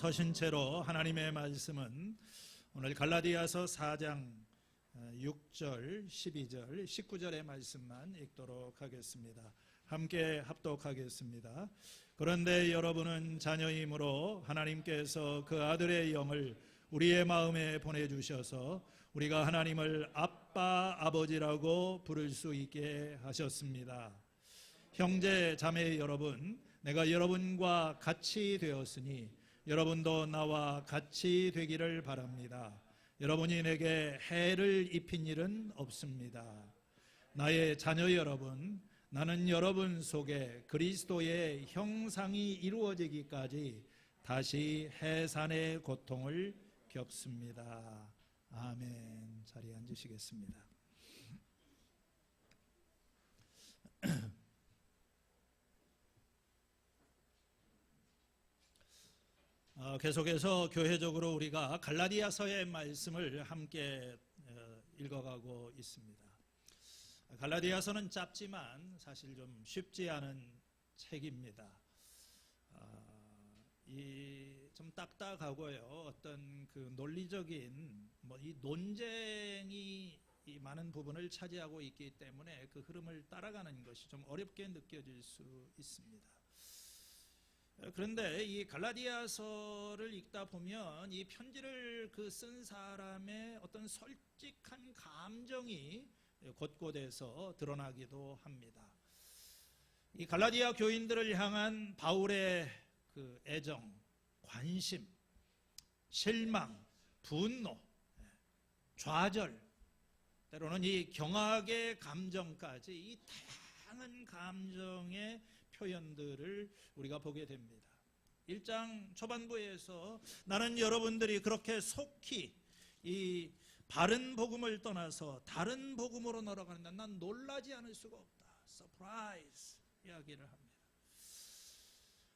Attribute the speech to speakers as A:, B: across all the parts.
A: 서신 채로 하나님의 말씀은 오늘 갈라디아서 4장 6절, 12절, 19절의 말씀만 읽도록 하겠습니다. 함께 합독하겠습니다. 그런데 여러분은 자녀이므로 하나님께서 그 아들의 영을 우리의 마음에 보내주셔서 우리가 하나님을 아빠, 아버지라고 부를 수 있게 하셨습니다. 형제, 자매 여러분, 내가 여러분과 같이 되었으니 여러분도 나와 같이 되기를 바랍니다. 여러분이 내게 해를 입힌 일은 없습니다. 나의 자녀 여러분, 나는 여러분 속에 그리스도의 형상이 이루어지기까지 다시 해산의 고통을 겪습니다. 아멘. 자리에 앉으시겠습니다. 계속해서 교회적으로 우리가 갈라디아서의 말씀을 함께 읽어가고 있습니다. 갈라디아서는 짧지만 사실 좀 쉽지 않은 책입니다. 좀 딱딱하고요. 어떤 그 논리적인 이 논쟁이 이 많은 부분을 차지하고 있기 때문에 그 흐름을 따라가는 것이 좀 어렵게 느껴질 수 있습니다. 그런데 이 갈라디아서를 읽다 보면 이 편지를 쓴 사람의 어떤 솔직한 감정이 곳곳에서 드러나기도 합니다. 이 갈라디아 교인들을 향한 바울의 그 애정, 관심, 실망, 분노, 좌절, 때로는 이 경악의 감정까지 이 다양한 감정의 표현들을 우리가 보게 됩니다. 1장 초반부에서 나는 여러분들이 그렇게 속히 이 바른 복음을 떠나서 다른 복음으로 넘어가는데 난 놀라지 않을 수가 없다. 서프라이즈 이야기를 합니다.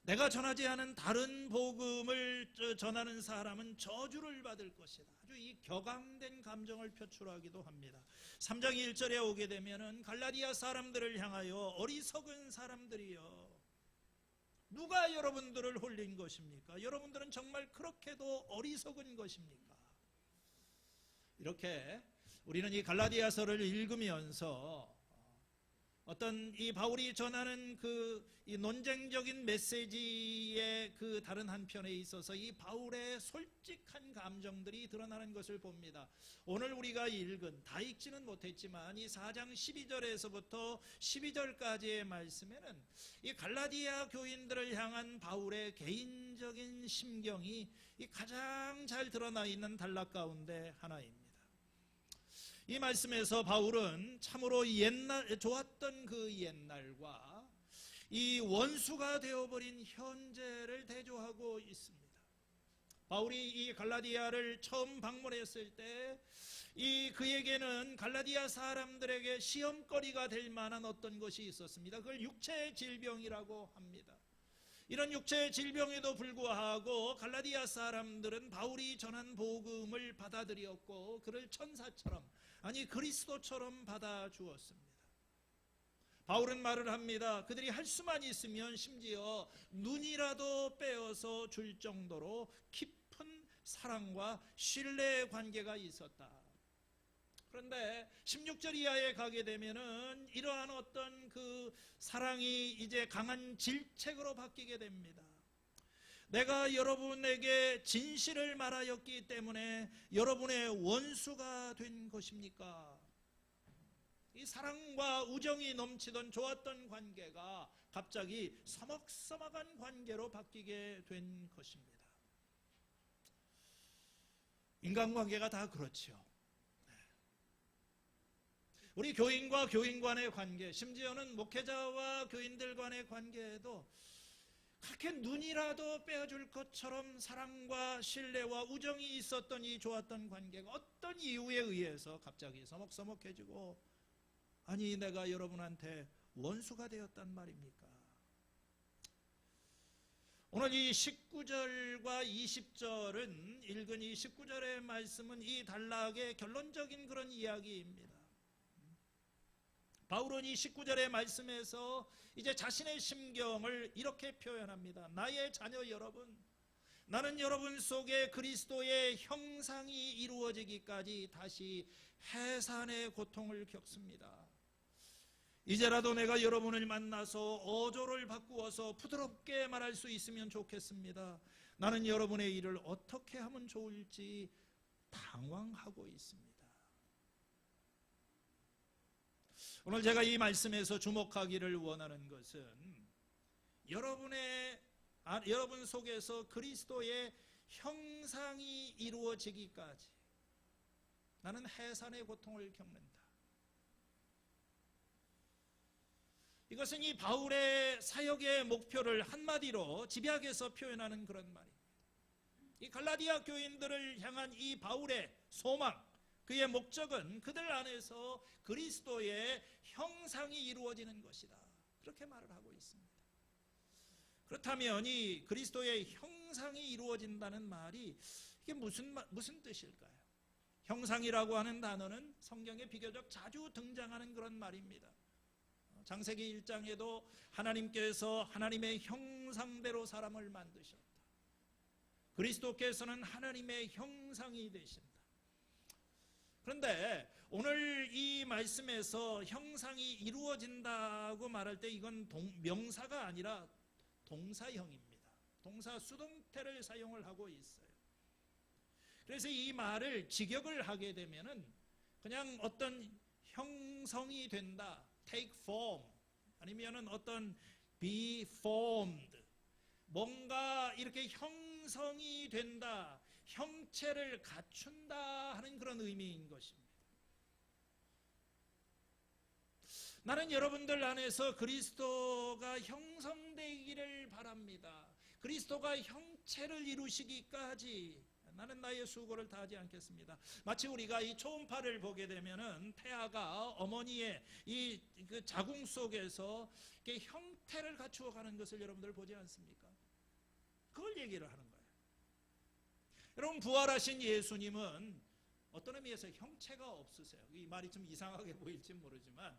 A: 내가 전하지 않은 다른 복음을 전하는 사람은 저주를 받을 것이다. 아주 이 격앙된 감정을 표출하기도 합니다. 3장 1절에 오게 되면은 갈라디아 사람들을 향하여 어리석은 사람들이여, 누가 여러분들을 홀린 것입니까? 여러분들은 정말 그렇게도 어리석은 것입니까? 이렇게 우리는 이 갈라디아서를 읽으면서 어떤 이 바울이 전하는 이 논쟁적인 메시지의 그 다른 한편에 있어서 이 바울의 솔직한 감정들이 드러나는 것을 봅니다. 오늘 우리가 다 읽지는 못했지만 이 4장 12절에서부터 12절까지의 말씀에는 이 갈라디아 교인들을 향한 바울의 개인적인 심경이 가장 잘 드러나 있는 단락 가운데 하나입니다. 이 말씀에서 바울은 참으로 좋았던 그 옛날과 이 원수가 되어버린 현재를 대조하고 있습니다. 바울이 이 갈라디아를 처음 방문했을 때 그에게는 갈라디아 사람들에게 시험거리가 될 만한 어떤 것이 있었습니다. 그걸 육체의 질병이라고 합니다. 이런 육체의 질병에도 불구하고 갈라디아 사람들은 바울이 전한 복음을 받아들였고 그를 천사처럼, 아니 그리스도처럼 받아주었습니다. 바울은 말을 합니다. 그들이 할 수만 있으면 심지어 눈이라도 빼어서 줄 정도로 깊은 사랑과 신뢰의 관계가 있었다. 그런데 16절 이하에 가게 되면은 이러한 어떤 그 사랑이 이제 강한 질책으로 바뀌게 됩니다. 내가 여러분에게 진실을 말하였기 때문에 여러분의 원수가 된 것입니까? 이 사랑과 우정이 넘치던 좋았던 관계가 갑자기 서먹서먹한 관계로 바뀌게 된 것입니다. 인간관계가 다 그렇죠. 우리 교인과 교인 간의 관계, 심지어는 목회자와 교인들 간의 관계에도 그렇게 눈이라도 빼어줄 것처럼 사랑과 신뢰와 우정이 있었던 이 좋았던 관계가 어떤 이유에 의해서 갑자기 서먹서먹해지고, 아니 내가 여러분한테 원수가 되었단 말입니까? 오늘 이 19절과 20절은 읽은 이 19절의 말씀은 이 단락의 결론적인 그런 이야기입니다. 바울은 이 19절의 말씀에서 이제 자신의 심경을 이렇게 표현합니다. 나의 자녀 여러분, 나는 여러분 속에 그리스도의 형상이 이루어지기까지 다시 해산의 고통을 겪습니다. 이제라도 내가 여러분을 만나서 어조를 바꾸어서 부드럽게 말할 수 있으면 좋겠습니다. 나는 여러분의 일을 어떻게 하면 좋을지 당황하고 있습니다. 오늘 제가 이 말씀에서 주목하기를 원하는 것은 여러분 속에서 그리스도의 형상이 이루어지기까지 나는 해산의 고통을 겪는다. 이것은 이 바울의 사역의 목표를 한마디로 집약해서 표현하는 그런 말입니다. 이 갈라디아 교인들을 향한 이 바울의 소망, 그의 목적은 그들 안에서 그리스도의 형상이 이루어지는 것이다. 그렇게 말을 하고 있습니다. 그렇다면 이 그리스도의 형상이 이루어진다는 말이 이게 무슨 뜻일까요? 형상이라고 하는 단어는 성경에 비교적 자주 등장하는 그런 말입니다. 창세기 1장에도 하나님께서 하나님의 형상대로 사람을 만드셨다. 그리스도께서는 하나님의 형상이 되신다. 그런데 오늘 이 말씀에서 형상이 이루어진다고 말할 때 이건 명사가 아니라 동사형입니다. 동사 수동태를 사용을 하고 있어요. 그래서 이 말을 직역을 하게 되면은 그냥 어떤 형성이 된다, take form, 아니면은 어떤 be formed, 뭔가 이렇게 형성이 된다, 형체를 갖춘다 하는 그런 의미인 것입니다. 나는 여러분들 안에서 그리스도가 형성되기를 바랍니다. 그리스도가 형체를 이루시기까지 나는 나의 수고를 다하지 않겠습니다. 마치 우리가 이 초음파를 보게 되면은 태아가 어머니의 그 자궁 속에서 이렇게 형태를 갖추어가는 것을 여러분들 보지 않습니까? 그걸 얘기를 하는 거예요. 여러분, 부활하신 예수님은 어떤 의미에서 형체가 없으세요. 이 말이 좀 이상하게 보일지 모르지만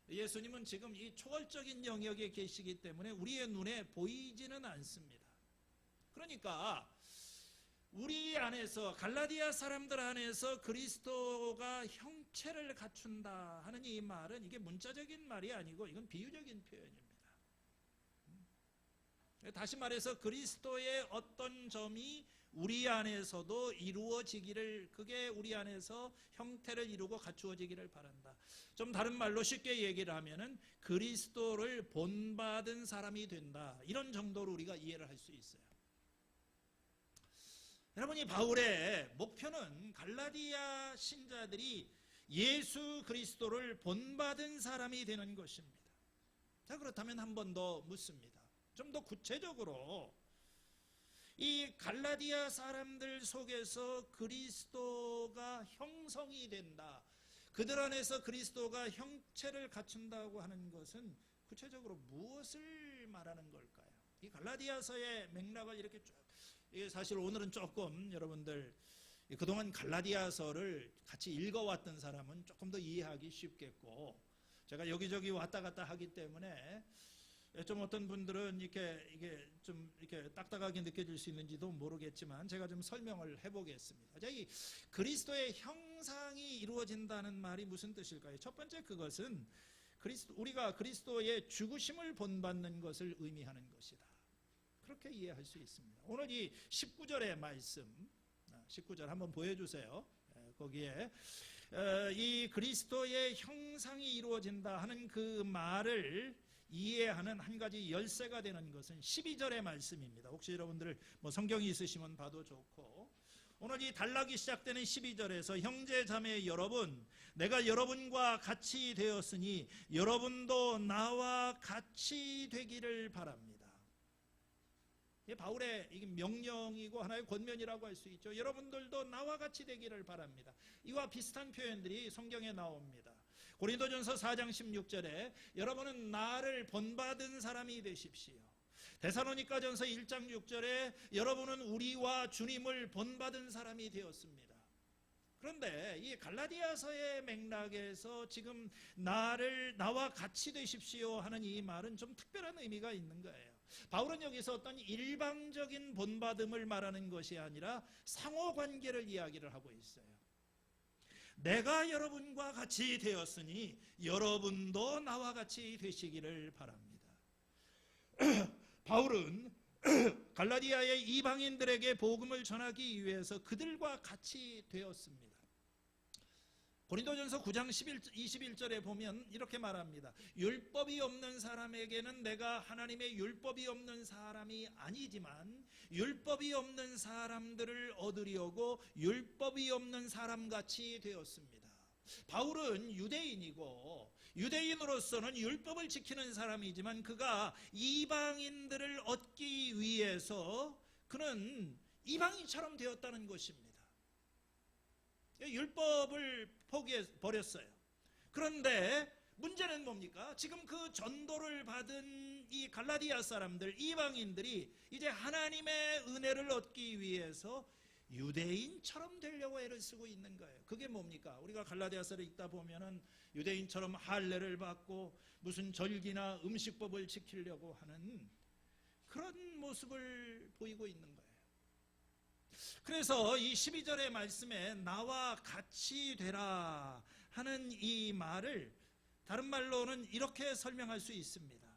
A: 예수님은 지금 이 초월적인 영역에 계시기 때문에 우리의 눈에 보이지는 않습니다. 그러니까 우리 안에서, 갈라디아 사람들 안에서 그리스도가 형체를 갖춘다 하는 이 말은 이게 문자적인 말이 아니고 이건 비유적인 표현입니다. 다시 말해서 그리스도의 어떤 점이 우리 안에서도 이루어지기를, 그게 우리 안에서 형태를 이루고 갖추어지기를 바란다. 좀 다른 말로 쉽게 얘기를 하면은 그리스도를 본받은 사람이 된다, 이런 정도로 우리가 이해를 할 수 있어요. 여러분, 이 바울의 목표는 갈라디아 신자들이 예수 그리스도를 본받은 사람이 되는 것입니다. 자, 그렇다면 한 번 더 묻습니다. 좀 더 구체적으로 이 갈라디아 사람들 속에서 그리스도가 형성이 된다, 그들 안에서 그리스도가 형체를 갖춘다고 하는 것은 구체적으로 무엇을 말하는 걸까요? 이 갈라디아서의 맥락을 이렇게 쭉, 사실 오늘은 조금 여러분들 그동안 갈라디아서를 같이 읽어왔던 사람은 조금 더 이해하기 쉽겠고, 제가 여기저기 왔다 갔다 하기 때문에 좀 어떤 분들은 이게 좀 이렇게 딱딱하게 느껴질 수 있는지도 모르겠지만 제가 좀 설명을 해보겠습니다. 자, 이 그리스도의 형상이 이루어진다는 말이 무슨 뜻일까요? 첫 번째, 그것은 우리가 그리스도의 죽으심을 본받는 것을 의미하는 것이다. 그렇게 이해할 수 있습니다. 오늘 이 19절의 말씀, 19절 한번 보여주세요. 거기에 이 그리스도의 형상이 이루어진다 하는 그 말을 이해하는 한 가지 열쇠가 되는 것은 12절의 말씀입니다. 혹시 여러분들 성경이 있으시면 봐도 좋고, 오늘 이 단락이 시작되는 12절에서 형제 자매 여러분, 내가 여러분과 같이 되었으니 여러분도 나와 같이 되기를 바랍니다. 바울의 명령이고 하나의 권면이라고 할 수 있죠. 여러분들도 나와 같이 되기를 바랍니다. 이와 비슷한 표현들이 성경에 나옵니다. 고린도전서 4장 16절에 여러분은 나를 본받은 사람이 되십시오. 데살로니가전서 1장 6절에 여러분은 우리와 주님을 본받은 사람이 되었습니다. 그런데 이 갈라디아서의 맥락에서 지금 나와 같이 되십시오 하는 이 말은 좀 특별한 의미가 있는 거예요. 바울은 여기서 어떤 일방적인 본받음을 말하는 것이 아니라 상호관계를 이야기를 하고 있어요. 내가 여러분과 같이 되었으니 여러분도 나와 같이 되시기를 바랍니다. 바울은 갈라디아의 이방인들에게 복음을 전하기 위해서 그들과 같이 되었습니다. 고린도전서 9장 21절에 보면 이렇게 말합니다. 율법이 없는 사람에게는 내가 하나님의 율법이 없는 사람이 아니지만 율법이 없는 사람들을 얻으려고 율법이 없는 사람같이 되었습니다. 바울은 유대인이고 유대인으로서는 율법을 지키는 사람이지만 그가 이방인들을 얻기 위해서 그는 이방인처럼 되었다는 것입니다. 율법을 포기해버렸어요. 그런데 문제는 뭡니까? 지금 그 전도를 받은 이 갈라디아 사람들, 이방인들이 이제 하나님의 은혜를 얻기 위해서 유대인처럼 되려고 애를 쓰고 있는 거예요. 그게 뭡니까? 우리가 갈라디아서를 읽다 보면은 유대인처럼 할례를 받고 무슨 절기나 음식법을 지키려고 하는 그런 모습을 보이고 있는 거예요. 그래서 이 12절의 말씀에 나와 같이 되라 하는 이 말을 다른 말로는 이렇게 설명할 수 있습니다.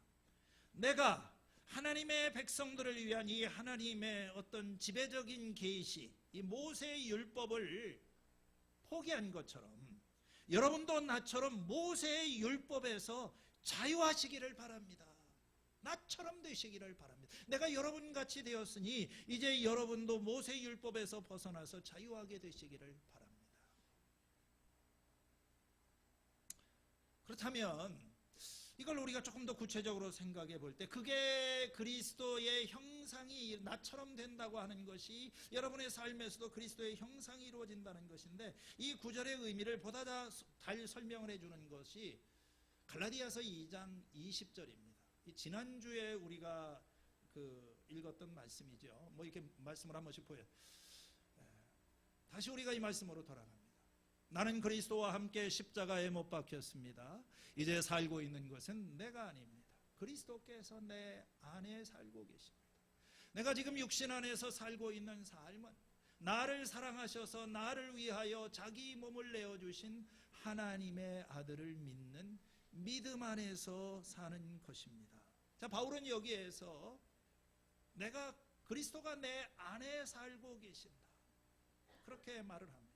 A: 내가 하나님의 백성들을 위한 이 하나님의 어떤 지배적인 계시, 이 모세의 율법을 포기한 것처럼 여러분도 나처럼 모세의 율법에서 자유하시기를 바랍니다. 나처럼 되시기를 바랍니다. 내가 여러분같이 되었으니 이제 여러분도 모세의 율법에서 벗어나서 자유하게 되시기를 바랍니다. 그렇다면 이걸 우리가 조금 더 구체적으로 생각해 볼 때 그게 그리스도의 형상이 나처럼 된다고 하는 것이 여러분의 삶에서도 그리스도의 형상이 이루어진다는 것인데 이 구절의 의미를 보다 잘 설명을 해주는 것이 갈라디아서 2장 20절입니다. 지난주에 우리가 읽었던 말씀이죠. 뭐 이렇게 말씀을 한 번씩 보여요. 다시 우리가 이 말씀으로 돌아갑니다. 나는 그리스도와 함께 십자가에 못 박혔습니다. 이제 살고 있는 것은 내가 아닙니다. 그리스도께서 내 안에 살고 계십니다. 내가 지금 육신 안에서 살고 있는 삶은 나를 사랑하셔서 나를 위하여 자기 몸을 내어주신 하나님의 아들을 믿는 믿음 안에서 사는 것입니다. 자, 바울은 여기에서 내가 그리스도가 내 안에 살고 계신다 그렇게 말을 합니다.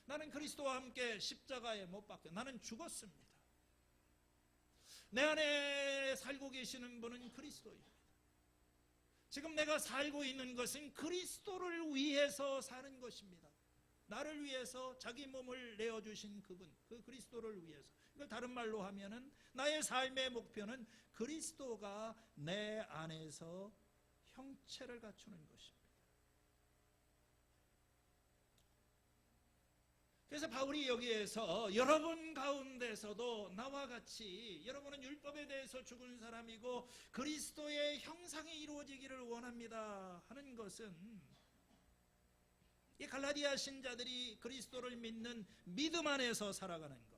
A: 나는 그리스도와 함께 십자가에 못 박혀 나는 죽었습니다. 내 안에 살고 계시는 분은 그리스도입니다. 지금 내가 살고 있는 것은 그리스도를 위해서 사는 것입니다. 나를 위해서 자기 몸을 내어주신 그분, 그 그리스도를 위해서. 이걸 다른 말로 하면은 나의 삶의 목표는 그리스도가 내 안에서 형체를 갖추는 것입니다. 그래서 바울이 여기에서 여러분 가운데서도 나와 같이 여러분은 율법에 대해서 죽은 사람이고 그리스도의 형상이 이루어지기를 원합니다 하는 것은 이 갈라디아 신자들이 그리스도를 믿는 믿음 안에서 살아가는 것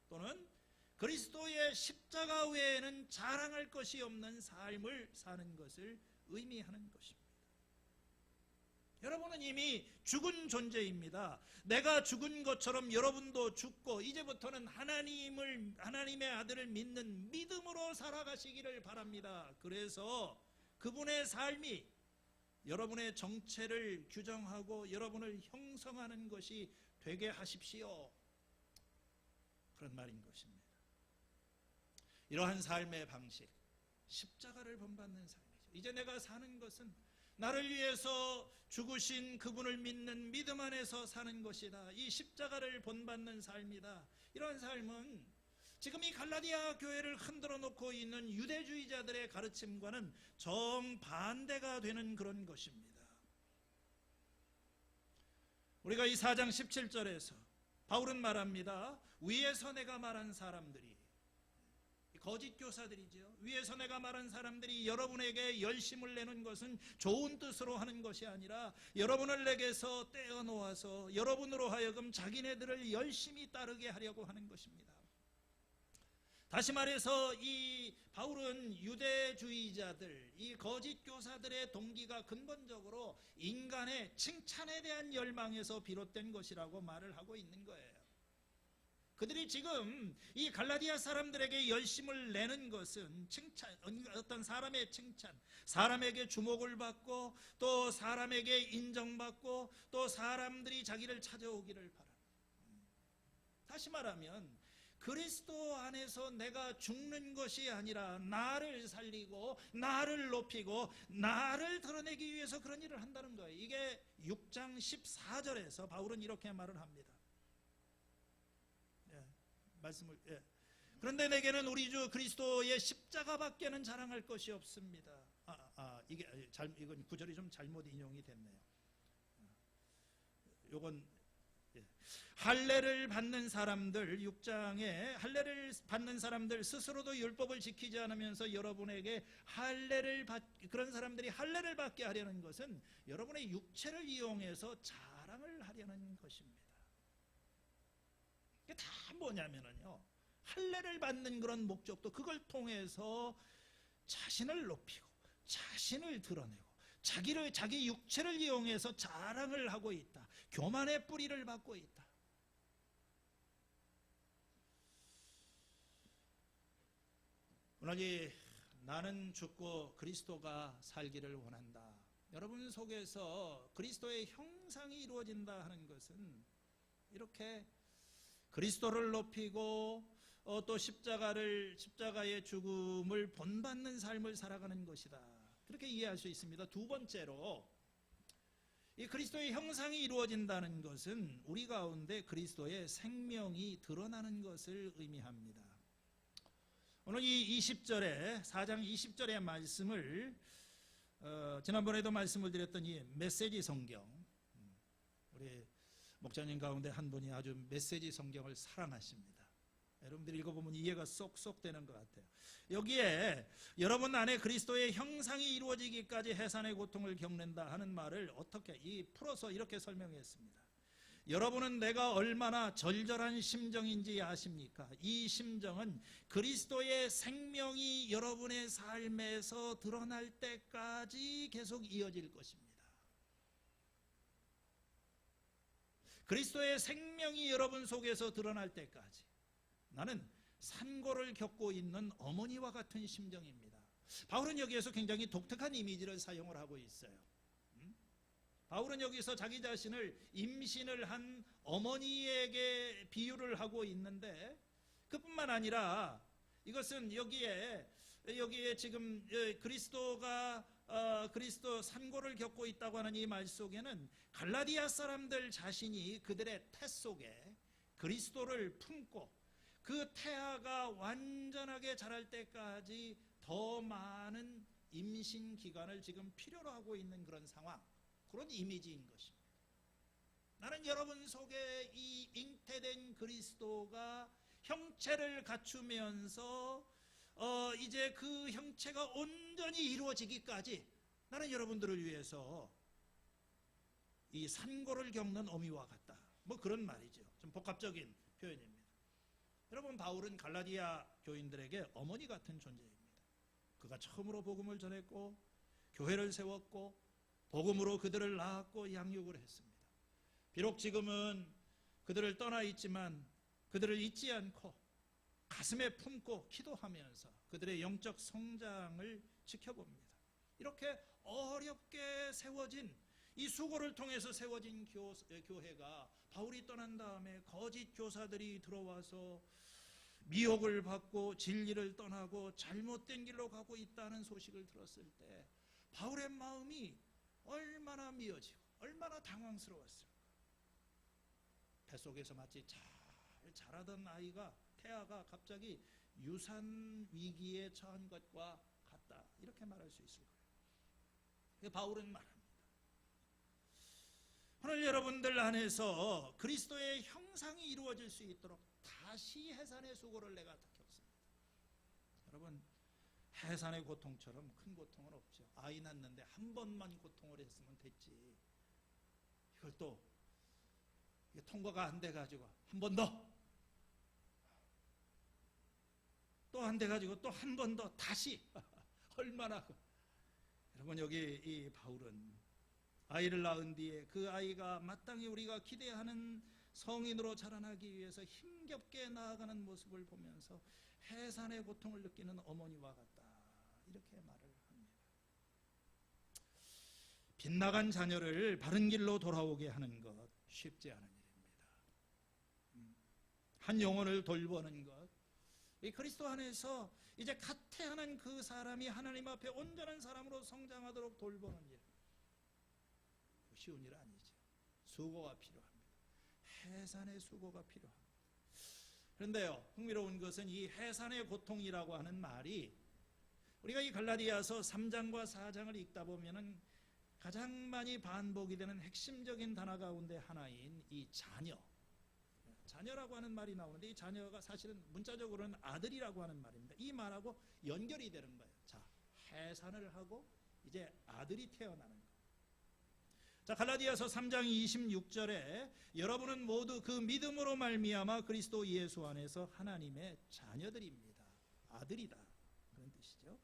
A: 또는 그리스도의 십자가 외에는 자랑할 것이 없는 삶을 사는 것을 의미하는 것입니다. 여러분은 이미 죽은 존재입니다. 내가 죽은 것처럼 여러분도 죽고 이제부터는 하나님의 아들을 믿는 믿음으로 살아가시기를 바랍니다. 그래서 그분의 삶이 여러분의 정체를 규정하고 여러분을 형성하는 것이 되게 하십시오. 그런 말인 것입니다. 이러한 삶의 방식, 십자가를 본받는 삶이죠. 이제 내가 사는 것은 나를 위해서 죽으신 그분을 믿는 믿음 안에서 사는 것이다. 이 십자가를 본받는 삶이다. 이런 삶은 지금 이 갈라디아 교회를 흔들어 놓고 있는 유대주의자들의 가르침과는 정반대가 되는 그런 것입니다. 우리가 이 4장 17절에서 바울은 말합니다. 위에서 내가 말한 사람들이 거짓 교사들이죠. 위에서 내가 말한 사람들이 여러분에게 열심을 내는 것은 좋은 뜻으로 하는 것이 아니라 여러분을 내게서 떼어놓아서 여러분으로 하여금 자기네들을 열심히 따르게 하려고 하는 것입니다. 다시 말해서 이 바울은 유대주의자들, 이 거짓 교사들의 동기가 근본적으로 인간의 칭찬에 대한 열망에서 비롯된 것이라고 말을 하고 있는 거예요. 그들이 지금 이 갈라디아 사람들에게 열심을 내는 것은 칭찬, 어떤 사람의 칭찬, 사람에게 주목을 받고 또 사람에게 인정받고 또 사람들이 자기를 찾아오기를 바라는. 다시 말하면 그리스도 안에서 내가 죽는 것이 아니라 나를 살리고 나를 높이고 나를 드러내기 위해서 그런 일을 한다는 거예요. 이게 6장 14절에서 바울은 이렇게 말을 합니다. 말씀을 그런데 내게는 우리 주 그리스도의 십자가밖에는 자랑할 것이 없습니다. 이건 구절이 좀 잘못 인용이 됐네요. 요건 할례를 받는 사람들 6장에 할례를 받는 사람들 스스로도 율법을 지키지 않으면서 여러분에게 그런 사람들이 할례를 받게 하려는 것은 여러분의 육체를 이용해서 자랑을 하려는 것입니다. 이게 다 뭐냐면요, 할례를 받는 그런 목적도 그걸 통해서 자신을 높이고 자신을 드러내고 자기 육체를 이용해서 자랑을 하고 있다. 교만의 뿌리를 받고 있다. 오늘 나는 죽고 그리스도가 살기를 원한다. 여러분 속에서 그리스도의 형상이 이루어진다 하는 것은 이렇게 그리스도를 높이고 또 십자가의 죽음을 본받는 삶을 살아가는 것이다. 그렇게 이해할 수 있습니다. 두 번째로 이 그리스도의 형상이 이루어진다는 것은 우리 가운데 그리스도의 생명이 드러나는 것을 의미합니다. 오늘 이 20절에 4장 20절의 말씀을 지난번에도 말씀을 드렸던 이 메시지 성경, 우리 목자님 가운데 한 분이 아주 메시지 성경을 사랑하십니다. 여러분들이 읽어보면 이해가 쏙쏙 되는 것 같아요. 여기에 여러분 안에 그리스도의 형상이 이루어지기까지 해산의 고통을 겪는다 하는 말을 어떻게 풀어서 이렇게 설명했습니다. 여러분은 내가 얼마나 절절한 심정인지 아십니까? 이 심정은 그리스도의 생명이 여러분의 삶에서 드러날 때까지 계속 이어질 것입니다. 그리스도의 생명이 여러분 속에서 드러날 때까지 나는 산고를 겪고 있는 어머니와 같은 심정입니다. 바울은 여기에서 굉장히 독특한 이미지를 사용을 하고 있어요. 바울은 여기서 자기 자신을 임신을 한 어머니에게 비유를 하고 있는데 그뿐만 아니라 이것은 여기에 지금 그리스도 산고를 겪고 있다고 하는 이 말 속에는 갈라디아 사람들 자신이 그들의 태 속에 그리스도를 품고 그 태아가 완전하게 자랄 때까지 더 많은 임신 기간을 지금 필요로 하고 있는 그런 상황, 그런 이미지인 것입니다. 나는 여러분 속에 이 잉태된 그리스도가 형체를 갖추면서 이제 그 형체가 온전히 이루어지기까지 나는 여러분들을 위해서 이 산고를 겪는 어미와 같다. 뭐 그런 말이죠. 좀 복합적인 표현입니다. 여러분, 바울은 갈라디아 교인들에게 어머니 같은 존재입니다. 그가 처음으로 복음을 전했고 교회를 세웠고 복음으로 그들을 낳았고 양육을 했습니다. 비록 지금은 그들을 떠나 있지만 그들을 잊지 않고 가슴에 품고 기도하면서 그들의 영적 성장을 지켜봅니다. 이렇게 어렵게 세워진 이 수고를 통해서 세워진 교회가 바울이 떠난 다음에 거짓 교사들이 들어와서 미혹을 받고 진리를 떠나고 잘못된 길로 가고 있다는 소식을 들었을 때 바울의 마음이 얼마나 미어지고 얼마나 당황스러웠을까. 뱃속에서 마치 잘 자라던 태아가 갑자기 유산 위기에 처한 것과 같다, 이렇게 말할 수 있을 거예요. 바울은 말합니다. 오늘 여러분들 안에서 그리스도의 형상이 이루어질 수 있도록 다시 해산의 수고를 내가 겪습니다. 여러분, 해산의 고통처럼 큰 고통은 없죠. 아이 낳는데 한 번만 고통을 했으면 됐지. 이걸 또 통과가 안 돼가지고 한 번 더, 또 안 돼가지고 또 한 번 더 다시 얼마나. 여러분, 여기 이 바울은 아이를 낳은 뒤에 그 아이가 마땅히 우리가 기대하는 성인으로 자라나기 위해서 힘겹게 나아가는 모습을 보면서 해산의 고통을 느끼는 어머니와 같다, 이렇게 말을 합니다. 빗나간 자녀를 바른 길로 돌아오게 하는 것 쉽지 않은 일입니다. 한 영혼을 돌보는 것, 이 그리스도 안에서 이제 가태하는 그 사람이 하나님 앞에 온전한 사람으로 성장하도록 돌보는 일, 쉬운 일 아니죠. 수고가 필요합니다. 해산의 수고가 필요합니다. 그런데요, 흥미로운 것은 이 해산의 고통이라고 하는 말이 우리가 이 갈라디아서 3장과 4장을 읽다 보면은 가장 많이 반복이 되는 핵심적인 단어 가운데 하나인 이 자녀라고 하는 말이 나오는데, 이 자녀가 사실은 문자적으로는 아들이라고 하는 말입니다. 이 말하고 연결이 되는 거예요. 자, 해산을 하고 이제 아들이 태어나는 거예요. 자, 갈라디아서 3장 26절에 여러분은 모두 그 믿음으로 말미암아 그리스도 예수 안에서 하나님의 자녀들입니다. 아들이다, 그런 뜻이죠.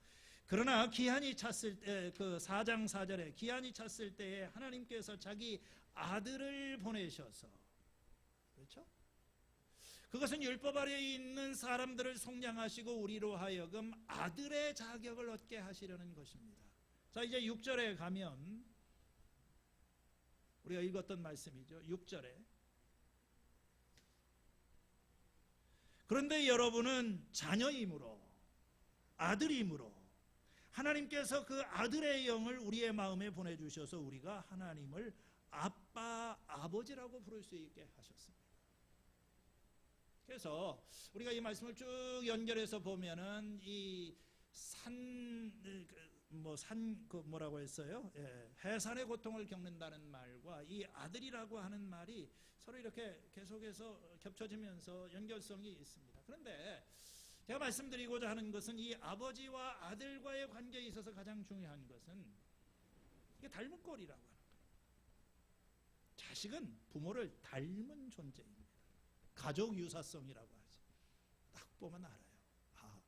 A: 그러나 기한이 찼을 때, 그 4장 4절에 기한이 찼을 때에 하나님께서 자기 아들을 보내셔서, 그렇죠? 그것은 율법 아래에 있는 사람들을 속량하시고 우리로 하여금 아들의 자격을 얻게 하시려는 것입니다. 자, 이제 6절에 가면 우리가 읽었던 말씀이죠. 6절에 그런데 여러분은 자녀이므로, 아들이므로 하나님께서 그 아들의 영을 우리의 마음에 보내주셔서 우리가 하나님을 아빠, 아버지라고 부를 수 있게 하셨습니다. 그래서 우리가 이 말씀을 쭉 연결해서 보면은 이 뭐라고 했어요? 예, 해산의 고통을 겪는다는 말과 이 아들이라고 하는 말이 서로 이렇게 계속해서 겹쳐지면서 연결성이 있습니다. 그런데 제가 말씀드리고자 하는 것은 이 아버지와 아들과의 관계에 있어서 가장 중요한 것은 이게 닮은 꼴이라고 하는 거예요. 자식은 부모를 닮은 존재입니다. 가족 유사성이라고 하죠. 딱 보면 알아요. 아,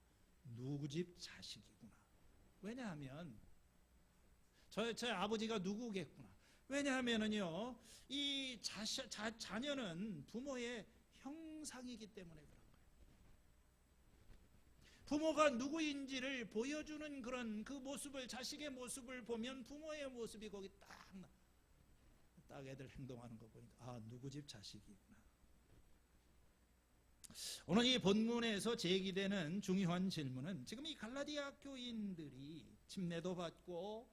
A: 누구 집 자식이구나. 왜냐하면 제 아버지가 누구겠구나. 왜냐하면은요, 이 자녀는 부모의 형상이기 때문에 그런 거예요. 부모가 누구인지를 보여주는 그런 그 모습을, 자식의 모습을 보면 부모의 모습이 거기 딱 애들 행동하는 거 보니까 아, 누구 집 자식이구나. 오늘 이 본문에서 제기되는 중요한 질문은, 지금 이 갈라디아 교인들이 침례도 받고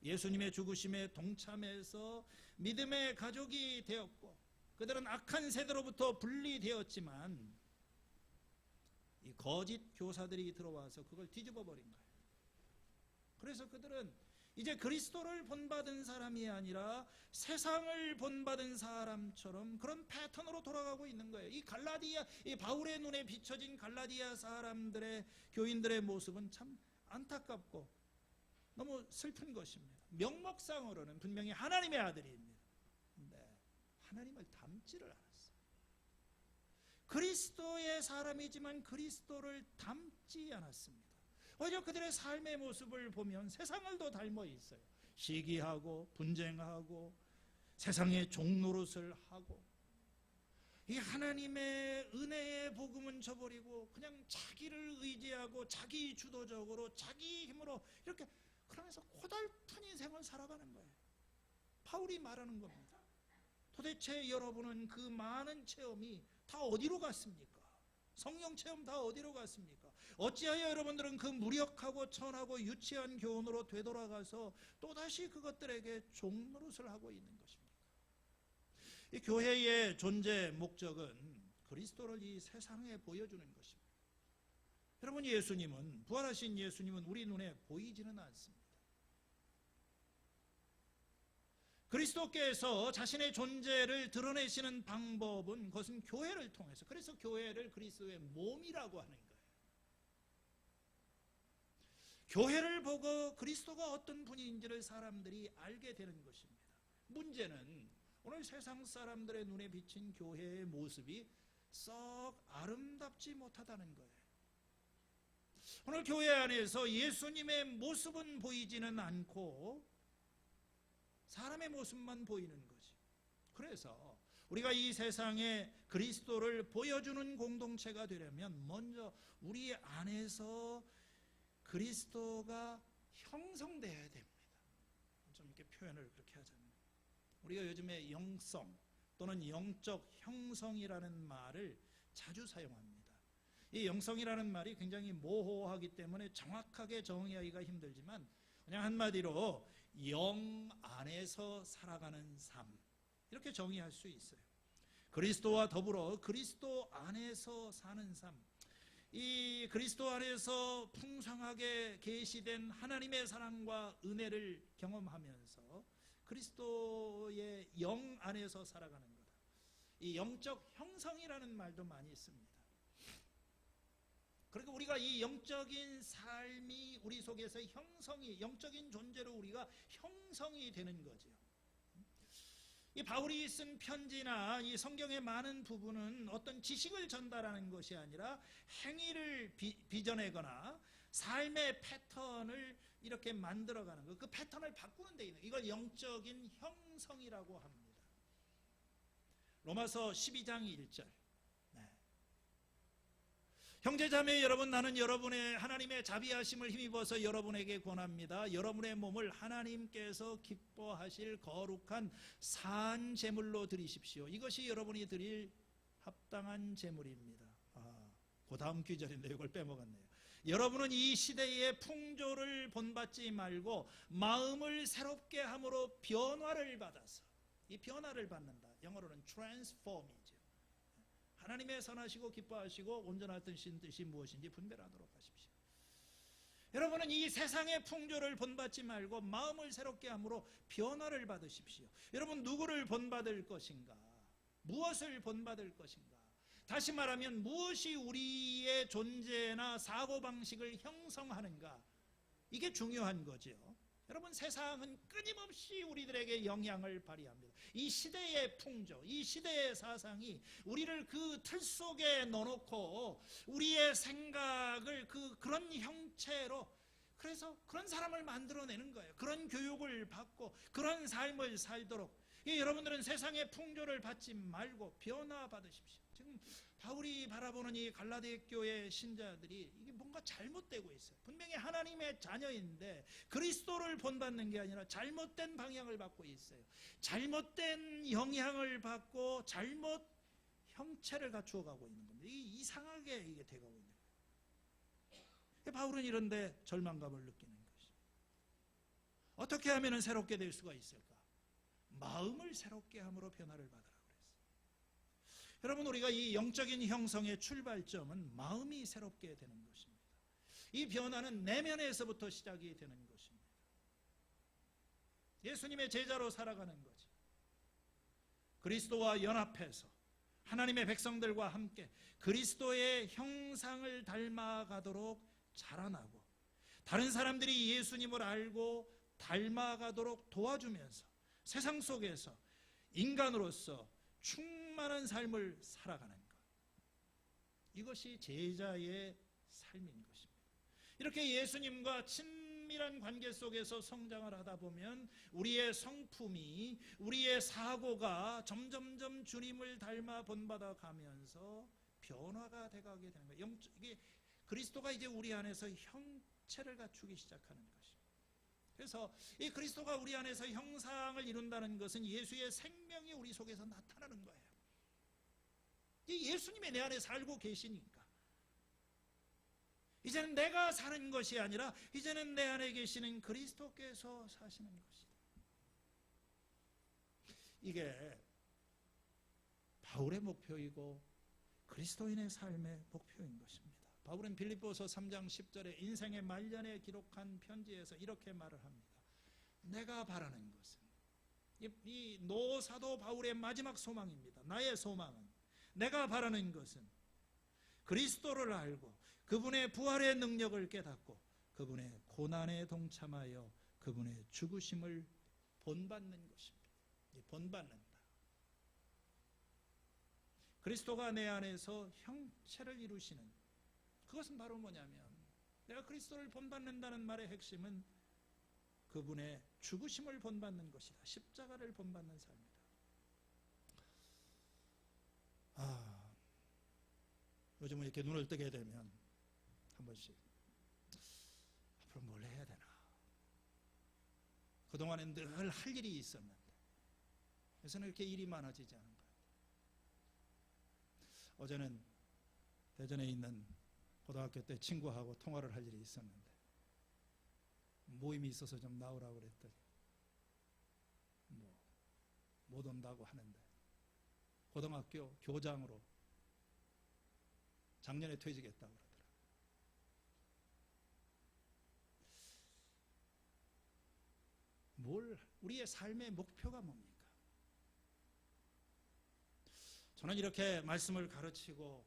A: 예수님의 죽으심에 동참해서 믿음의 가족이 되었고 그들은 악한 세대로부터 분리되었지만 이 거짓 교사들이 들어와서 그걸 뒤집어 버린 거예요. 그래서 그들은 이제 그리스도를 본받은 사람이 아니라 세상을 본받은 사람처럼 그런 패턴으로 돌아가고 있는 거예요. 이 바울의 눈에 비춰진 갈라디아 사람들의, 교인들의 모습은 참 안타깝고 너무 슬픈 것입니다. 명목상으로는 분명히 하나님의 아들입니다. 근데 하나님을 닮지를 않았어요. 그리스도의 사람이지만 그리스도를 닮지 않았습니다. 오히려 그들의 삶의 모습을 보면 세상을 더 닮아 있어요. 시기하고 분쟁하고 세상의 종노릇을 하고, 이 하나님의 은혜의 복음은 저버리고 그냥 자기를 의지하고 자기 주도적으로 자기 힘으로 이렇게, 그러면서 고달픈 인생을 살아가는 거예요. 바울이 말하는 겁니다. 도대체 여러분은 그 많은 체험이 다 어디로 갔습니까? 성령 체험 다 어디로 갔습니까? 어찌하여 여러분들은 그 무력하고 천하고 유치한 교훈으로 되돌아가서 또다시 그것들에게 종노릇을 하고 있는 것입니까? 이 교회의 존재 목적은 그리스도를 이 세상에 보여주는 것입니다. 여러분, 예수님은, 부활하신 예수님은 우리 눈에 보이지는 않습니다. 그리스도께서 자신의 존재를 드러내시는 방법은 그것은 교회를 통해서, 그래서 교회를 그리스도의 몸이라고 하는 거예요. 교회를 보고 그리스도가 어떤 분인지를 사람들이 알게 되는 것입니다. 문제는 오늘 세상 사람들의 눈에 비친 교회의 모습이 썩 아름답지 못하다는 거예요. 오늘 교회 안에서 예수님의 모습은 보이지는 않고 사람의 모습만 보이는 거지. 그래서 우리가 이 세상에 그리스도를 보여주는 공동체가 되려면 먼저 우리 안에서 그리스도가 형성되어야 됩니다. 좀 이렇게 표현을 그렇게 하자면, 우리가 요즘에 영성 또는 영적 형성이라는 말을 자주 사용합니다. 이 영성이라는 말이 굉장히 모호하기 때문에 정확하게 정의하기가 힘들지만, 그냥 한마디로 영 안에서 살아가는 삶, 이렇게 정의할 수 있어요. 그리스도와 더불어 그리스도 안에서 사는 삶, 이 그리스도 안에서 풍성하게 계시된 하나님의 사랑과 은혜를 경험하면서 그리스도의 영 안에서 살아가는 거다. 이 영적 형성이라는 말도 많이 있습니다. 그러니까 우리가 이 영적인 삶이 우리 속에서 형성이, 영적인 존재로 우리가 형성이 되는 거죠. 이 바울이 쓴 편지나 이 성경의 많은 부분은 어떤 지식을 전달하는 것이 아니라 행위를 빚어내거나 삶의 패턴을 이렇게 만들어가는 것, 그 패턴을 바꾸는 데 있는, 이걸 영적인 형성이라고 합니다. 로마서 12장 1절. 형제자매 여러분, 나는 여러분의 하나님의 자비하심을 힘입어서 여러분에게 권합니다. 여러분의 몸을 하나님께서 기뻐하실 거룩한 산 제물로 드리십시오. 이것이 여러분이 드릴 합당한 제물입니다. 그 다음 귀절인데 이걸 빼먹었네요. 여러분은 이 시대의 풍조를 본받지 말고 마음을 새롭게 함으로 변화를 받아서, 이 변화를 받는다. 영어로는 transform이죠. 하나님의 선하시고 기뻐하시고 온전하신 뜻이 무엇인지 분별하도록 하십시오. 여러분은 이 세상의 풍조를 본받지 말고 마음을 새롭게 함으로 변화를 받으십시오. 여러분, 누구를 본받을 것인가? 무엇을 본받을 것인가? 다시 말하면 무엇이 우리의 존재나 사고방식을 형성하는가? 이게 중요한 거죠. 여러분, 세상은 끊임없이 우리들에게 영향을 발휘합니다. 이 시대의 풍조, 이 시대의 사상이 우리를 그 틀 속에 넣어놓고 우리의 생각을 그런 형체로, 그래서 그런 사람을 만들어내는 거예요. 그런 교육을 받고 그런 삶을 살도록. 여러분들은 세상의 풍조를 받지 말고 변화받으십시오. 지금 바울이 바라보는 이 갈라디아 교회 신자들이 이게 뭔가 잘못되고 있어요. 분명히 하나님의 자녀인데 그리스도를 본받는 게 아니라 잘못된 방향을 받고 있어요. 잘못된 영향을 받고 잘못 형체를 갖추어 가고 있는 겁니다. 이게 이상하게 이게 돼가고 있는 거예요. 바울은 이런데 절망감을 느끼는 것입니다. 어떻게 하면 새롭게 될 수가 있을까? 마음을 새롭게 함으로 변화를 받으라. 여러분, 우리가 이 영적인 형성의 출발점은 마음이 새롭게 되는 것입니다. 이 변화는 내면에서부터 시작이 되는 것입니다. 예수님의 제자로 살아가는 거지. 그리스도와 연합해서 하나님의 백성들과 함께 그리스도의 형상을 닮아가도록 자라나고, 다른 사람들이 예수님을 알고 닮아가도록 도와주면서 세상 속에서 인간으로서 충만한 삶을 살아가는 것, 이것이 제자의 삶인 것입니다. 이렇게 예수님과 친밀한 관계 속에서 성장을 하다 보면 우리의 성품이, 우리의 사고가 점점점 주님을 닮아 본받아 가면서 변화가 돼가게 되는 거예요. 이게 그리스도가 이제 우리 안에서 형체를 갖추기 시작하는 것입니다. 그래서 이 그리스도가 우리 안에서 형상을 이룬다는 것은 예수의 생명이 우리 속에서 나타나는 거예요. 이 예수님이 내 안에 살고 계시니까 이제는 내가 사는 것이 아니라 이제는 내 안에 계시는 그리스도께서 사시는 것이다. 이게 바울의 목표이고 그리스도인의 삶의 목표인 것입니다. 바울은 빌립보서 3장 10절에 인생의 말년에 기록한 편지에서 이렇게 말을 합니다. 내가 바라는 것은, 이 노사도 바울의 마지막 소망입니다. 나의 소망은, 내가 바라는 것은 그리스도를 알고 그분의 부활의 능력을 깨닫고 그분의 고난에 동참하여 그분의 죽으심을 본받는 것입니다. 본받는다. 그리스도가 내 안에서 형체를 이루시는, 그것은 바로 뭐냐면 내가 그리스도를 본받는다는 말의 핵심은 그분의 죽으심을 본받는 것이다. 십자가를 본받는 삶이다. 요즘은 이렇게 눈을 뜨게 되면 한 번씩 앞으로 뭘 해야 되나, 그동안엔 늘 할 일이 있었는데 요새는 이렇게 일이 많아지지 않은 것 같아요. 어제는 대전에 있는 고등학교 때 친구하고 통화를 할 일이 있었는데 모임이 있어서 좀 나오라고 그랬더니 못 온다고 하는데, 고등학교 교장으로 작년에 퇴직했다고 그러더라고요. 우리의 삶의 목표가 뭡니까? 저는 이렇게 말씀을 가르치고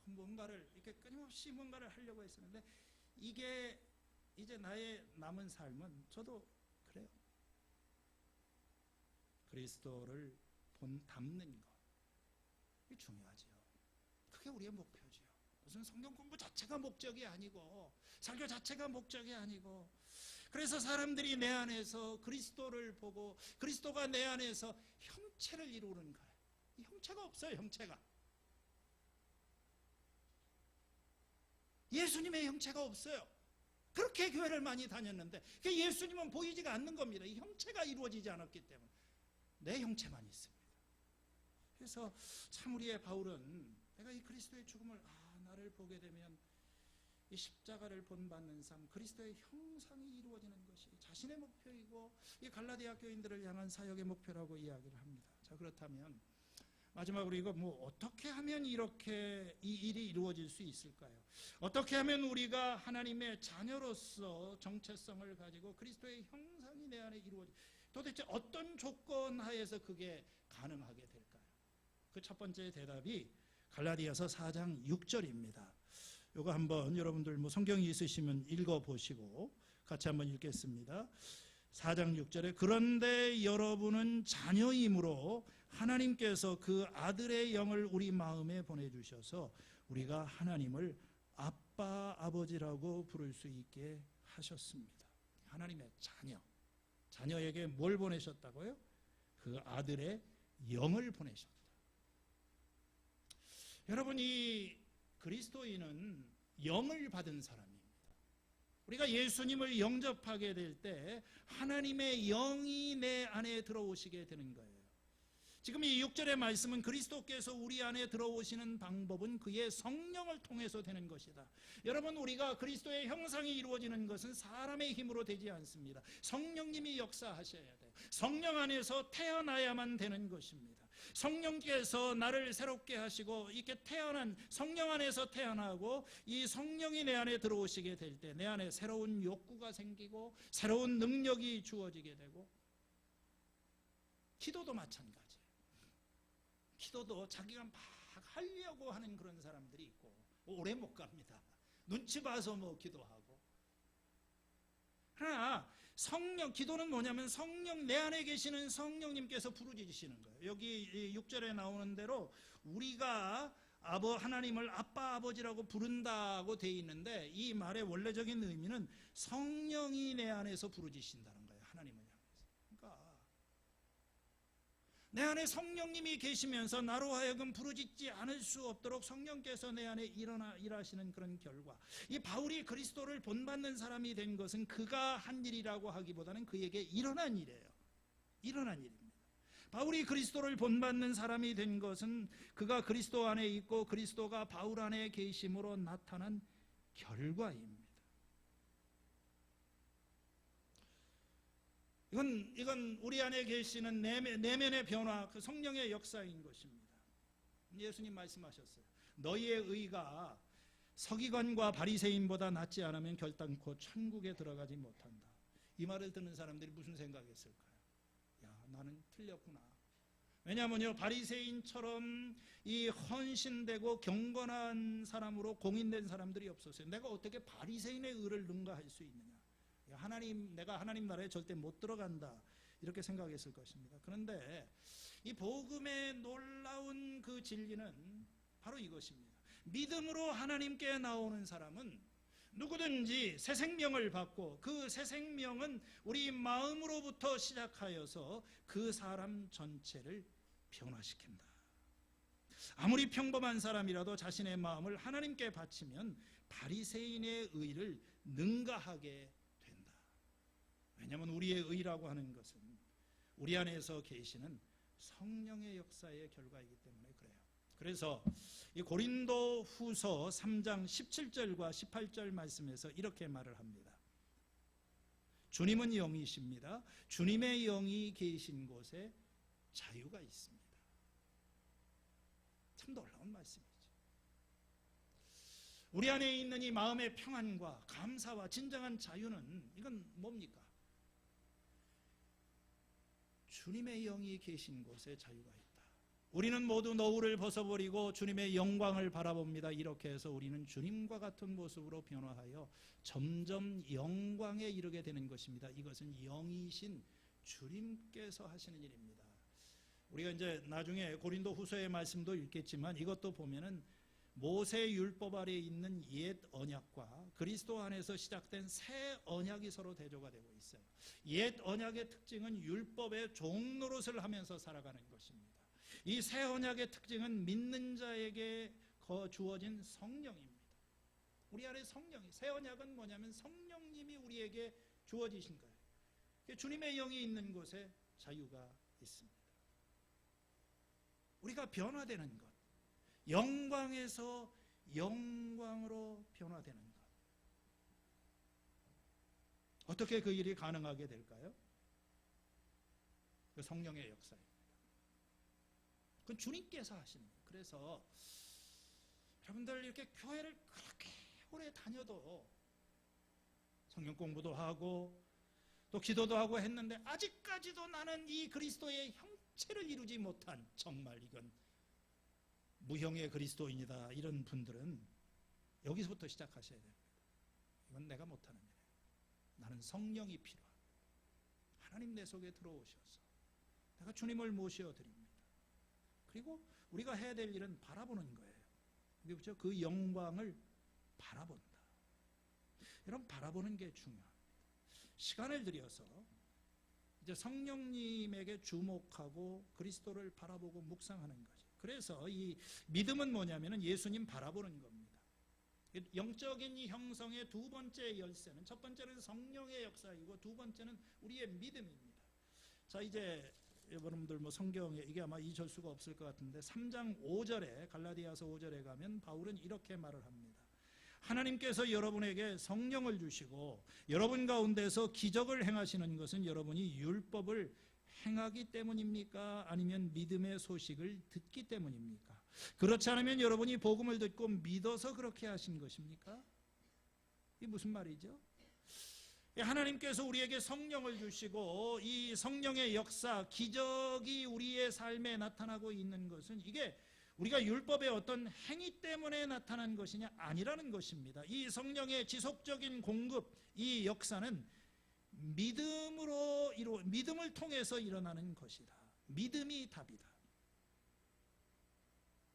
A: 뭔가를 이렇게 끊임없이 뭔가를 하려고 했었는데, 이게 이제 나의 남은 삶은 저도 그래요. 그리스도를 담는 것, 이게 중요하지요. 그게 우리의 목표지요. 무슨 성경 공부 자체가 목적이 아니고 설교 자체가 목적이 아니고, 그래서 사람들이 내 안에서 그리스도를 보고 그리스도가 내 안에서 형체를 이루는 거예요. 이 형체가 없어요. 형체가 예수님의 형체가 없어요. 그렇게 교회를 많이 다녔는데 예수님은 보이지가 않는 겁니다. 이 형체가 이루어지지 않았기 때문에 내 형체만 있습니다. 그래서 참 우리의 바울은 내가 이 그리스도의 죽음을 나를 보게 되면 이 십자가를 본받는 삶, 그리스도의 형상이 이루어지는 것이 자신의 목표이고 이 갈라디아 교인들을 향한 사역의 목표라고 이야기를 합니다. 자, 그렇다면 마지막으로 이거 어떻게 하면 이렇게 이 일이 이루어질 수 있을까요? 어떻게 하면 우리가 하나님의 자녀로서 정체성을 가지고 그리스도의 형상이 내 안에 도대체 어떤 조건 하에서 그게 가능하게 될까요? 그 첫 번째 대답이 갈라디아서 4장 6절입니다. 이거 한번 여러분들 성경이 있으시면 읽어보시고 같이 한번 읽겠습니다. 4장 6절에 그런데 여러분은 자녀이므로 하나님께서 그 아들의 영을 우리 마음에 보내주셔서 우리가 하나님을 아빠 아버지라고 부를 수 있게 하셨습니다. 하나님의 자녀에게 뭘 보내셨다고요? 그 아들의 영을 보내셨다. 여러분, 이 그리스도인은 영을 받은 사람입니다. 우리가 예수님을 영접하게 될 때 하나님의 영이 내 안에 들어오시게 되는 거예요. 지금 이 6절의 말씀은 그리스도께서 우리 안에 들어오시는 방법은 그의 성령을 통해서 되는 것이다. 여러분, 우리가 그리스도의 형상이 이루어지는 것은 사람의 힘으로 되지 않습니다. 성령님이 역사하셔야 돼요. 성령 안에서 태어나야만 되는 것입니다. 성령께서 나를 새롭게 하시고 이렇게 태어난 성령 안에서 태어나고 이 성령이 내 안에 들어오시게 될 때 내 안에 새로운 욕구가 생기고 새로운 능력이 주어지게 되고, 기도도 마찬가지예요. 기도도 자기가 막 하려고 하는 그런 사람들이 있고 오래 못 갑니다. 눈치 봐서 기도하고. 그러나 기도는 뭐냐면 내 안에 계시는 성령님께서 부르짖으시는 거예요. 여기 6절에 나오는 대로 우리가 하나님을 아빠 아버지라고 부른다고 돼 있는데, 이 말의 원래적인 의미는 성령이 내 안에서 부르짖으신다는 거예요. 하나님을 향해서. 그러니까 내 안에 성령님이 계시면서 나로 하여금 부르짖지 않을 수 없도록 성령께서 내 안에 일하시는 그런 결과, 이 바울이 그리스도를 본받는 사람이 된 것은 그가 한 일이라고 하기보다는 그에게 일어난 일이에요. 일어난 일입니다. 바울이 그리스도를 본받는 사람이 된 것은 그가 그리스도 안에 있고 그리스도가 바울 안에 계심으로 나타난 결과입니다. 이건 우리 안에 계시는 내면의 변화, 그 성령의 역사인 것입니다. 예수님 말씀하셨어요. 너희의 의가 서기관과 바리새인보다 낫지 않으면 결단코 천국에 들어가지 못한다. 이 말을 듣는 사람들이 무슨 생각했을까요? 야, 나는 틀렸구나. 왜냐하면요, 바리새인처럼 이 헌신되고 경건한 사람으로 공인된 사람들이 없었어요. 내가 어떻게 바리새인의 의를 능가할 수 있느냐? 내가 하나님 나라에 절대 못 들어간다, 이렇게 생각했을 것입니다. 그런데 이 복음의 놀라운 그 진리는 바로 이것입니다. 믿음으로 하나님께 나오는 사람은 누구든지 새 생명을 받고, 그 새 생명은 우리 마음으로부터 시작하여서 그 사람 전체를 변화시킨다. 아무리 평범한 사람이라도 자신의 마음을 하나님께 바치면 바리새인의 의를 능가하게 된다. 왜냐하면 우리의 의라고 하는 것은 우리 안에서 계시는 성령의 역사의 결과이기 때문에 그래요. 그래서 이 고린도 후서 3장 17절과 18절 말씀에서 이렇게 말을 합니다. 주님은 영이십니다. 주님의 영이 계신 곳에 자유가 있습니다. 참 놀라운 말씀이죠. 우리 안에 있는 이 마음의 평안과 감사와 진정한 자유는 이건 뭡니까? 주님의 영이 계신 곳에 자유가 있다. 우리는 모두 너울을 벗어버리고 주님의 영광을 바라봅니다. 이렇게 해서 우리는 주님과 같은 모습으로 변화하여 점점 영광에 이르게 되는 것입니다. 이것은 영이신 주님께서 하시는 일입니다. 우리가 이제 나중에 고린도 후서의 말씀도 읽겠지만 이것도 보면은 모세 율법 아래에 있는 옛 언약과 그리스도 안에서 시작된 새 언약이 서로 대조가 되고 있어요. 옛 언약의 특징은 율법의 종노릇을 하면서 살아가는 것입니다. 이 새 언약의 특징은 믿는 자에게 주어진 성령입니다. 우리 안에 성령이, 새 언약은 뭐냐면 성령님이 우리에게 주어지신 거예요. 주님의 영이 있는 곳에 자유가 있습니다. 우리가 변화되는 것, 영광에서 영광으로 변화되는 것, 어떻게 그 일이 가능하게 될까요? 그 성령의 역사입니다. 그건 주님께서 하시는 거예요. 그래서 여러분들 이렇게 교회를 그렇게 오래 다녀도 성경 공부도 하고 또 기도도 하고 했는데 아직까지도 나는 이 그리스도의 형체를 이루지 못한, 정말 이건 무형의 그리스도인이다, 이런 분들은 여기서부터 시작하셔야 됩니다. 이건 내가 못하는 일이에요. 나는 성령이 필요합니다. 하나님 내 속에 들어오셔서 내가 주님을 모셔드립니다. 그리고 우리가 해야 될 일은 바라보는 거예요. 그렇죠? 그 영광을 바라본다. 여러분, 바라보는 게 중요합니다. 시간을 들여서 이제 성령님에게 주목하고 그리스도를 바라보고 묵상하는 거죠. 그래서 이 믿음은 뭐냐면은 예수님 바라보는 겁니다. 영적인 이 형성의 두 번째 열쇠는, 첫 번째는 성령의 역사이고 두 번째는 우리의 믿음입니다. 자, 이제 여러분들 뭐 성경에 이게 아마 잊을 수가 없을 것 같은데 3장 5절에, 갈라디아서 5절에 가면 바울은 이렇게 말을 합니다. 하나님께서 여러분에게 성령을 주시고 여러분 가운데서 기적을 행하시는 것은 여러분이 율법을 행하기 때문입니까? 아니면 믿음의 소식을 듣기 때문입니까? 그렇지 않으면 여러분이 복음을 듣고 믿어서 그렇게 하신 것입니까? 이게 무슨 말이죠? 하나님께서 우리에게 성령을 주시고 이 성령의 역사, 기적이 우리의 삶에 나타나고 있는 것은 이게 우리가 율법의 어떤 행위 때문에 나타난 것이냐, 아니라는 것입니다. 이 성령의 지속적인 공급, 이 역사는 믿음을 통해서 일어나는 것이다. 믿음이 답이다.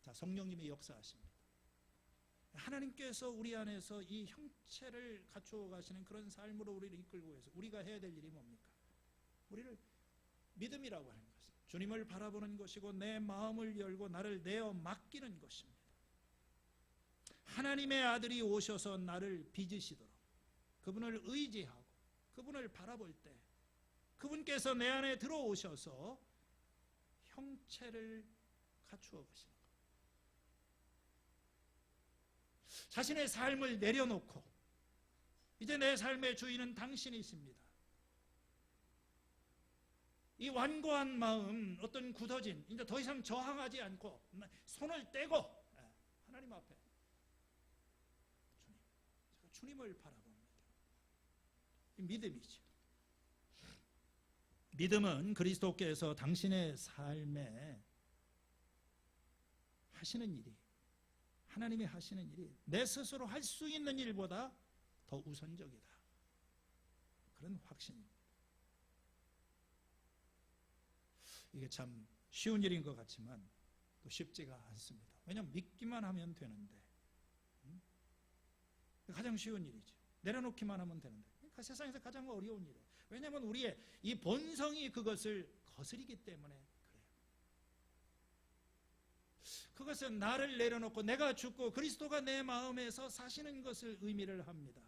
A: 자, 성령님이 역사하십니다. 하나님께서 우리 안에서 이 형체를 갖추어 가시는 그런 삶으로 우리를 이끌고 해서 우리가 해야 될 일이 뭡니까? 우리를 믿음이라고 하는 것은 주님을 바라보는 것이고 내 마음을 열고 나를 내어 맡기는 것입니다. 하나님의 아들이 오셔서 나를 빚으시도록 그분을 의지하고 그분을 바라볼 때 그분께서 내 안에 들어오셔서 형체를 갖추어 가시는 것. 자신의 삶을 내려놓고 이제 내 삶의 주인은 당신이십니다. 이 완고한 마음, 어떤 굳어진, 이제 더 이상 저항하지 않고 손을 떼고 하나님 앞에 제가 주님을 바라봅니다. 이 믿음이죠. 믿음은 그리스도께서 당신의 삶에 하시는 일이, 하나님이 하시는 일이 내 스스로 할 수 있는 일보다 더 우선적이다. 그런 확신입니다. 이게 참 쉬운 일인 것 같지만 또 쉽지가 않습니다. 왜냐하면 믿기만 하면 되는데, 가장 쉬운 일이죠. 내려놓기만 하면 되는데, 그러니까 세상에서 가장 어려운 일이에요. 왜냐하면 우리의 이 본성이 그것을 거스리기 때문에 그래요. 그것은 나를 내려놓고 내가 죽고 그리스도가 내 마음에서 사시는 것을 의미를 합니다.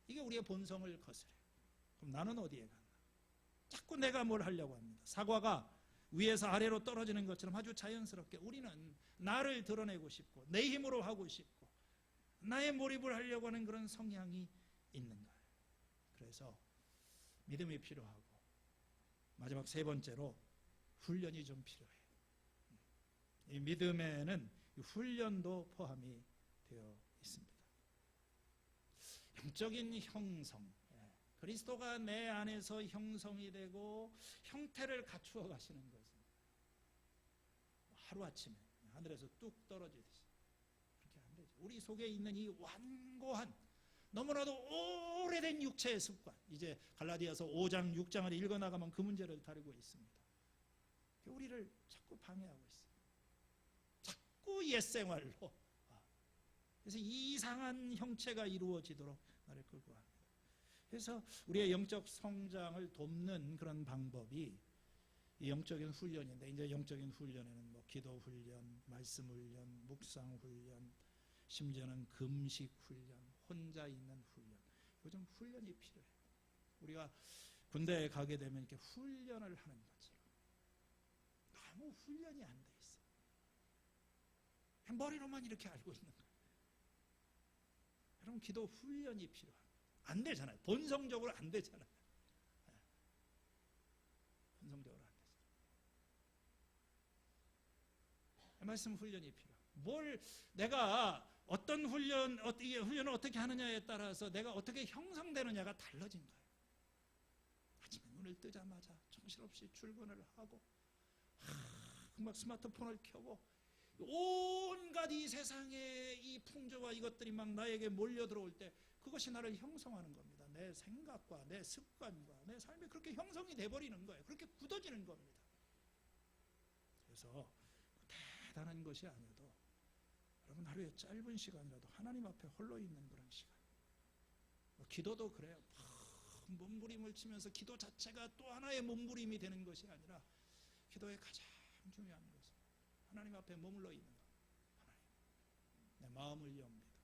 A: 이게 우리의 본성을 거스려요. 그럼 나는 어디에 갔나? 자꾸 내가 뭘 하려고 합니다. 사과가 위에서 아래로 떨어지는 것처럼 아주 자연스럽게 우리는 나를 드러내고 싶고 내 힘으로 하고 싶고 나의 몰입을 하려고 하는 그런 성향이 있는 거예요. 그래서 믿음이 필요하고, 마지막 세 번째로 훈련이 좀 필요해요. 이 믿음에는 훈련도 포함이 되어 있습니다. 영적인 형성, 그리스도가 내 안에서 형성이 되고 형태를 갖추어 가시는 것은 하루아침에 하늘에서 뚝 떨어지듯이 그렇게 안 되죠. 우리 속에 있는 이 완고한 너무나도 오래된 육체의 습관, 이제 갈라디아서 5장 6장을 읽어나가면 그 문제를 다루고 있습니다. 우리를 자꾸 방해하고 있어요. 자꾸 옛생활로, 그래서 이상한 형체가 이루어지도록 나를 끌고 갑니다. 그래서 우리의 영적 성장을 돕는 그런 방법이 이 영적인 훈련인데, 이제 영적인 훈련에는 뭐 기도 훈련, 말씀 훈련, 묵상 훈련, 심지어는 금식 훈련, 혼자 있는 훈련, 요즘 훈련이 필요해요. 우리가 군대에 가게 되면 이렇게 훈련을 하는 것처럼 너무 훈련이 안 돼 있어. 머리로만 이렇게 알고 있는 거예요. 여러분, 기도 훈련이 필요합니다. 안 되잖아요. 본성적으로 안 되잖아요. 본성적으로 안 되잖아요. 말씀 훈련이 필요합니다. 뭘 내가 어떤 훈련을 어떻게 하느냐에 따라서 내가 어떻게 형성되느냐가 달라진 거예요. 아침에 눈을 뜨자마자 정신없이 출근을 하고 막 스마트폰을 켜고 온갖 이 세상의 이 풍조와 이것들이 막 나에게 몰려 들어올 때 그것이 나를 형성하는 겁니다. 내 생각과 내 습관과 내 삶이 그렇게 형성이 돼버리는 거예요. 그렇게 굳어지는 겁니다. 그래서 대단한 것이 아니어도 여러분, 하루에 짧은 시간이라도 하나님 앞에 홀로 있는 그런 시간, 기도도 그래요. 몸부림을 치면서 기도 자체가 또 하나의 몸부림이 되는 것이 아니라 기도의 가장 중요한 것은 하나님 앞에 머물러 있는 것. 하나님, 내 마음을 엽니다.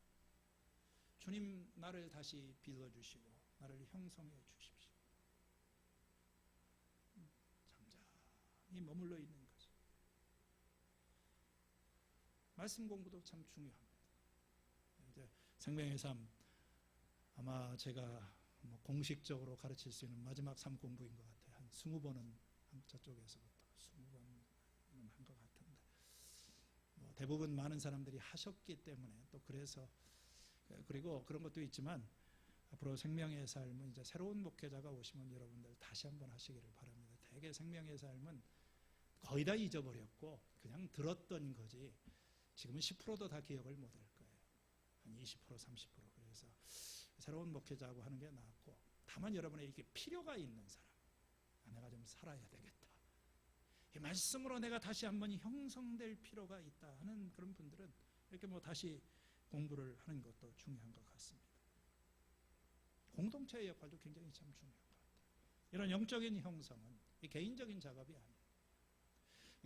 A: 주님, 나를 다시 빚어주시고 나를 형성해 주십시오. 잠잠히 머물러 있는 거죠. 말씀 공부도 참 중요합니다. 이제 생명의 삶, 아마 제가 공식적으로 가르칠 수 있는 마지막 삶 공부인 것 같아요. 한 20번은 저쪽에서부터 20번은 한 것 같은데, 대부분 많은 사람들이 하셨기 때문에 또 그래서, 그리고 그런 것도 있지만 앞으로 생명의 삶은 이제 새로운 목회자가 오시면 여러분들 다시 한번 하시기를 바랍니다. 대개 생명의 삶은 거의 다 잊어버렸고 그냥 들었던 거지 지금은 10%도 다 기억을 못할 거예요. 한 20%, 30%. 그래서 새로운 목회자하고 하는 게 낫고, 다만 여러분의 이게 필요가 있는 사람, 내가 좀 살아야 되겠다, 이 말씀으로 내가 다시 한번 형성될 필요가 있다 하는 그런 분들은 이렇게 다시 공부를 하는 것도 중요한 것 같습니다. 공동체의 역할도 굉장히 참 중요한 것 같아요. 이런 영적인 형성은 이 개인적인 작업이 아니에요.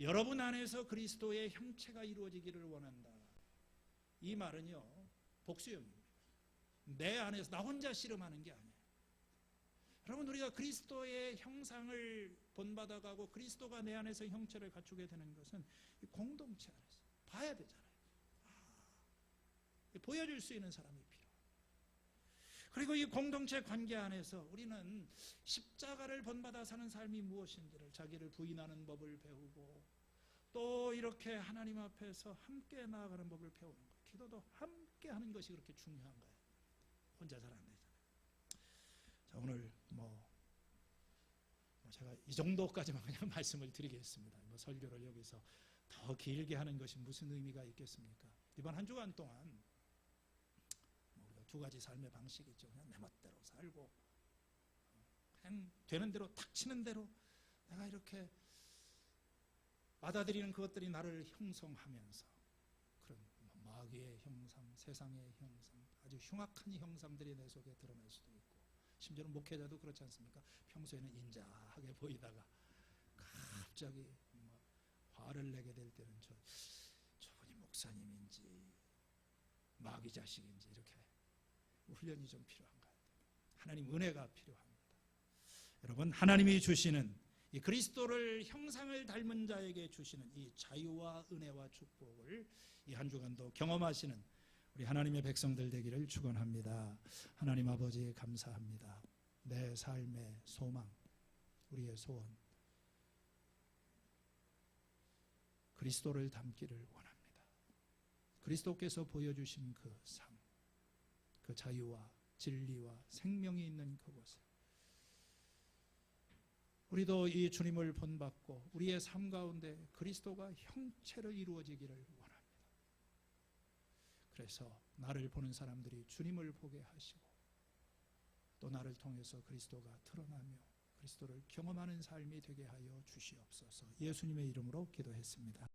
A: 여러분 안에서 그리스도의 형체가 이루어지기를 원한다. 이 말은요, 복수형입니다. 내 안에서 나 혼자 씨름하는 게 아니에요. 여러분, 우리가 그리스도의 형상을 본받아가고 그리스도가 내 안에서 형체를 갖추게 되는 것은 이 공동체 안에서 봐야 되잖아요. 보여줄 수 있는 사람이 필요해요. 그리고 이 공동체 관계 안에서 우리는 십자가를 본받아 사는 삶이 무엇인지를, 자기를 부인하는 법을 배우고 또 이렇게 하나님 앞에서 함께 나아가는 법을 배우는 거예요. 기도도 함께 하는 것이 그렇게 중요한 거예요. 혼자 잘 안 되잖아요. 자, 오늘 제가 이 정도까지만 그냥 말씀을 드리겠습니다. 설교를 여기서 더 길게 하는 것이 무슨 의미가 있겠습니까? 이번 한 주간 동안 두 가지 삶의 방식이 있죠. 그냥 내 멋대로 살고 그냥 되는 대로 닥치는 대로 내가 이렇게 받아들이는 그것들이 나를 형성하면서 그런 마귀의 형상, 세상의 형상, 아주 흉악한 형상들이 내 속에 드러날 수도 있고, 심지어는 목회자도 그렇지 않습니까? 평소에는 인자하게 보이다가 갑자기 화를 내게 될 때는 저분이 목사님인지 마귀 자식인지 이렇게 훈련이 좀 필요한 것 같아요. 하나님 은혜가 필요합니다. 여러분, 하나님이 주시는 이 그리스도를 형상을 닮은 자에게 주시는 이 자유와 은혜와 축복을 이 한 주간도 경험하시는 우리 하나님의 백성들 되기를 축원합니다. 하나님 아버지 감사합니다. 내 삶의 소망, 우리의 소원, 그리스도를 닮기를 원합니다. 그리스도께서 보여주신 그 삶, 그 자유와 진리와 생명이 있는 그곳에 우리도 이 주님을 본받고 우리의 삶 가운데 그리스도가 형체로 이루어지기를 원합니다. 그래서 나를 보는 사람들이 주님을 보게 하시고 또 나를 통해서 그리스도가 드러나며 그리스도를 경험하는 삶이 되게 하여 주시옵소서. 예수님의 이름으로 기도했습니다.